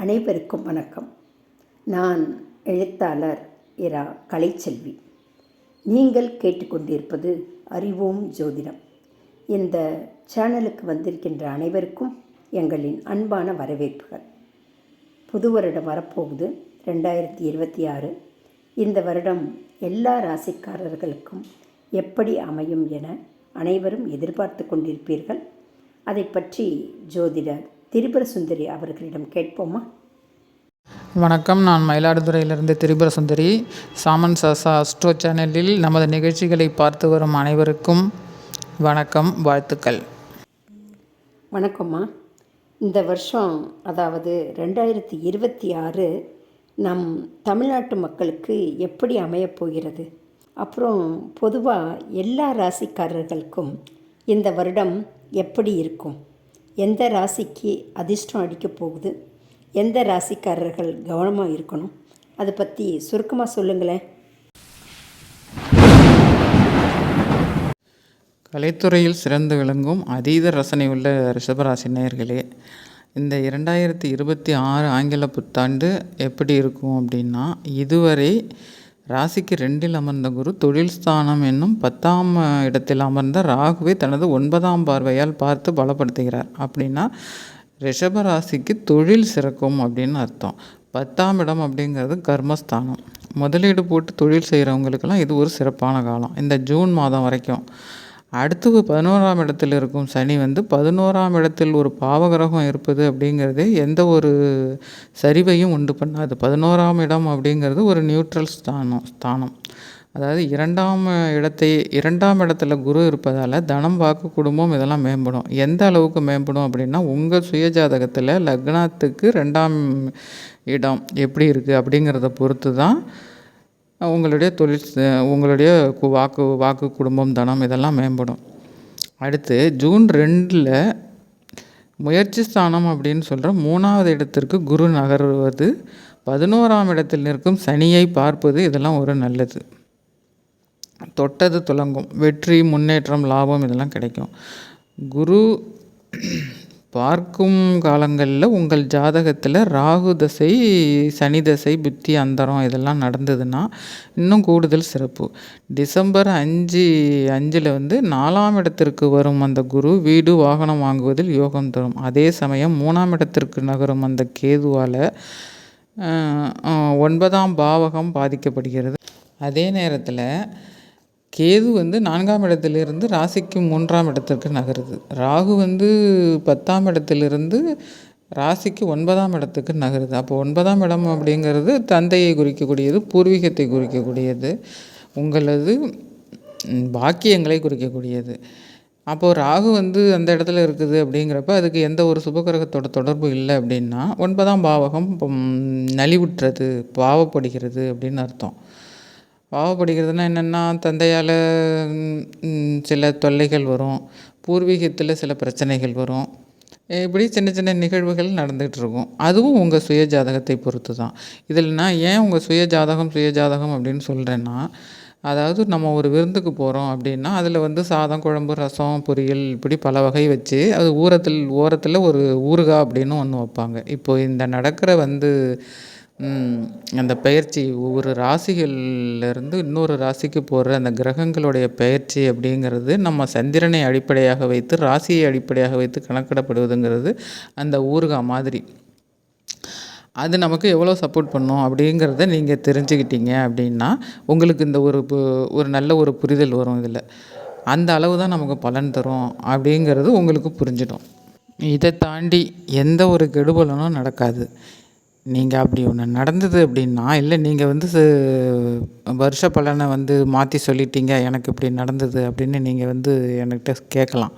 அனைவருக்கும் வணக்கம். நான் எழுத்தாளர் இரா கலைச்செல்வி. நீங்கள் கேட்டுக்கொண்டிருப்பது அறிவோம் ஜோதிடம். இந்த சேனலுக்கு வந்திருக்கின்ற அனைவருக்கும் எங்களின் அன்பான வரவேற்புகள். புது வருடம் வரப்போகுது 2026. இந்த வருடம் எல்லா ராசிக்காரர்களுக்கும் எப்படி அமையும் என அனைவரும் எதிர்பார்த்து கொண்டிருப்பீர்கள். அதை பற்றி ஜோதிடர் திரிபுர சுந்தரி அவர்களிடம் கேட்போமா? வணக்கம். நான் மயிலாடுதுறையிலிருந்து திரிபுர சுந்தரி. சாமன் சாசா அஸ்ட்ரோ சேனலில் நமது நிகழ்ச்சிகளை பார்த்து வரும் அனைவருக்கும் வணக்கம், வாழ்த்துக்கள். வணக்கம்மா. இந்த வருஷம், அதாவது 2026, நம் தமிழ்நாட்டு மக்களுக்கு எப்படி அமையப்போகிறது, அப்புறம் பொதுவாக எல்லா ராசிக்காரர்களுக்கும் இந்த வருடம் எப்படி இருக்கும், எந்த ராசிக்கு அதிர்ஷ்டம் அடிக்கப் போகுது, எந்த ராசிக்காரர்கள் கவனமாக இருக்கணும், அதை பற்றி சுருக்கமாக சொல்லுங்களேன். கலைத்துறையில் சிறந்து விளங்கும் அதீத ரசனை உள்ள ரிஷபராசி நேயர்களே, இந்த 2026 ஆங்கில புத்தாண்டு எப்படி இருக்கும் அப்படின்னா, இதுவரை ராசிக்கு 2இல் அமர்ந்த குரு தொழில் ஸ்தானம் என்னும் 10ஆம் இடத்தில் அமர்ந்த ராகுவை தனது 9ஆம் பார்வையால் பார்த்து பலப்படுத்துகிறார். அப்படின்னா ரிஷப ராசிக்கு தொழில் சிறக்கும் அப்படின்னு அர்த்தம். 10ஆம் இடம் அப்படிங்கிறது கர்மஸ்தானம். முதலீடு போட்டு தொழில் செய்கிறவங்களுக்கெல்லாம் இது ஒரு சிறப்பான காலம், இந்த ஜூன் மாதம் வரைக்கும். அடுத்து 11ஆம் இடத்தில் இருக்கும் சனி 11ஆம் இடத்தில் ஒரு பாவகிரகம் இருப்பது அப்படிங்கிறதே எந்த ஒரு சரிவையும் உண்டு பண்ணாது. 11ஆம் இடம் அப்படிங்கிறது ஒரு நியூட்ரல் ஸ்தானம். அதாவது 2ஆம் இடத்துல குரு இருப்பதால் தனம், வாக்கு, குடும்பம் இதெல்லாம் மேம்படும். எந்த அளவுக்கு மேம்படும் அப்படின்னா, உங்கள் சுயஜாதகத்தில் லக்னத்துக்கு 2ஆம் இடம் எப்படி இருக்குது அப்படிங்கிறத பொறுத்து தான் உங்களுடைய தொழில், உங்களுடைய வாக்கு, குடும்பம், தனம் இதெல்லாம் மேம்படும். அடுத்து ஜூன் 2 முயற்சி ஸ்தானம் அப்படின்னு சொல்கிற 3ஆவது இடத்திற்கு குரு நகர்வது, 11ஆம் இடத்தில் நிற்கும் சனியை பார்ப்பது, இதெல்லாம் ஒரு நல்லது. தொட்டது துலங்கும், வெற்றி, முன்னேற்றம், லாபம் இதெல்லாம் கிடைக்கும். குரு பார்க்கும் காலங்களில் உங்கள் ஜாதகத்தில் ராகு தசை, சனி தசை, புத்தி அந்தரம் இதெல்லாம் நடந்ததுன்னா இன்னும் கூடுதல் சிறப்பு. டிசம்பர் 5 4ஆம் இடத்திற்கு வரும் அந்த குரு வீடு, வாகனம் வாங்குவதில் யோகம் தரும். அதே சமயம் 3ஆம் இடத்திற்கு நகரும் அந்த கேதுவால் 9ஆம் பாவகம் பாதிக்கப்படுகிறது. அதே நேரத்தில் கேது 4ஆம் இடத்திலிருந்து ராசிக்கு 3ஆம் இடத்திற்கு நகருது. ராகு 10ஆம் இடத்திலிருந்து ராசிக்கு 9ஆம் இடத்துக்கு நகருது. அப்போ 9ஆம் இடம் அப்படிங்கிறது தந்தையை குறிக்கக்கூடியது, பூர்வீகத்தை குறிக்கக்கூடியது, உங்களது பாக்கியங்களை குறிக்கக்கூடியது. அப்போது ராகு அந்த இடத்துல இருக்குது அப்படிங்கிறப்ப அதுக்கு எந்த ஒரு சுபகிரகத்தோட தொடர்பு இல்லை அப்படின்னா 9ஆம் பாவகம் நலிவுற்றது, பாவப்படுகிறது அப்படின்னு அர்த்தம். பாவப்படுகிறதுனா என்னென்னா, தந்தையால் சில தொல்லைகள் வரும், பூர்வீகத்தில் சில பிரச்சனைகள் வரும், இப்படி சின்ன சின்ன நிகழ்வுகள் நடந்துகிட்ருக்கும். அதுவும் உங்கள் சுய ஜாதகத்தை பொறுத்து தான். இதில் நான் ஏன் உங்கள் சுய ஜாதகம் அப்படின்னு சொல்கிறேன்னா, அதாவது நம்ம ஒரு விருந்துக்கு போகிறோம் அப்படின்னா அதில் சாதம், குழம்பு, ரசம், பொரியல் இப்படி பல வகை வச்சு அது ஓரத்தில் ஒரு ஊறுகாய் அப்படின்னு ஒன்று வைப்பாங்க. இப்போது இந்த நடக்கிற அந்த பெயர்ச்சி, ஒவ்வொரு ராசிகள்லேருந்து இன்னொரு ராசிக்கு போகிற அந்த கிரகங்களுடைய பெயர்ச்சி அப்படிங்கிறது நம்ம சந்திரனை அடிப்படையாக வைத்து, ராசியை அடிப்படையாக வைத்து கணக்கிடப்படுவதுங்கிறது அந்த ஊறுகாய் மாதிரி. அது நமக்கு எவ்வளோ சப்போர்ட் பண்ணும் அப்படிங்கிறத நீங்கள் தெரிஞ்சுக்கிட்டீங்க அப்படின்னா உங்களுக்கு இந்த ஒரு நல்ல ஒரு புரிதல் வரும். இதில் அந்த அளவு தான் நமக்கு பலன் தரும் அப்படிங்கிறது உங்களுக்கு புரிஞ்சிடும். இதை தாண்டி எந்த ஒரு கெடுபலனும் நடக்காது. நீங்கள் அப்படி ஒன்று நடந்தது அப்படின்னா, இல்லை நீங்கள் வருஷ பலனை மாற்றி சொல்லிட்டீங்க, எனக்கு இப்படி நடந்தது அப்படின்னு நீங்கள் என்கிட்ட கேட்கலாம்.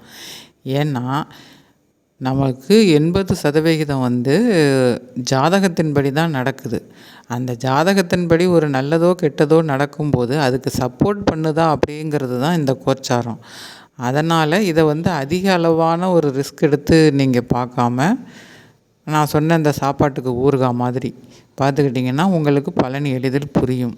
ஏன்னா நமக்கு 80% ஜாதகத்தின்படி தான் நடக்குது. அந்த ஜாதகத்தின்படி ஒரு நல்லதோ கெட்டதோ நடக்கும்போது அதுக்கு சப்போர்ட் பண்ணுதா அப்படிங்கிறது தான் இந்த கோச்சாரம். அதனால் இதை அதிக அளவான ஒரு ரிஸ்க் எடுத்து நீங்கள் பார்க்காம, நான் சொன்ன அந்த சாப்பாட்டுக்கு ஊறுகாய் மாதிரி பார்த்துக்கிட்டிங்கன்னா உங்களுக்கு பலன் எளிதில் புரியும்.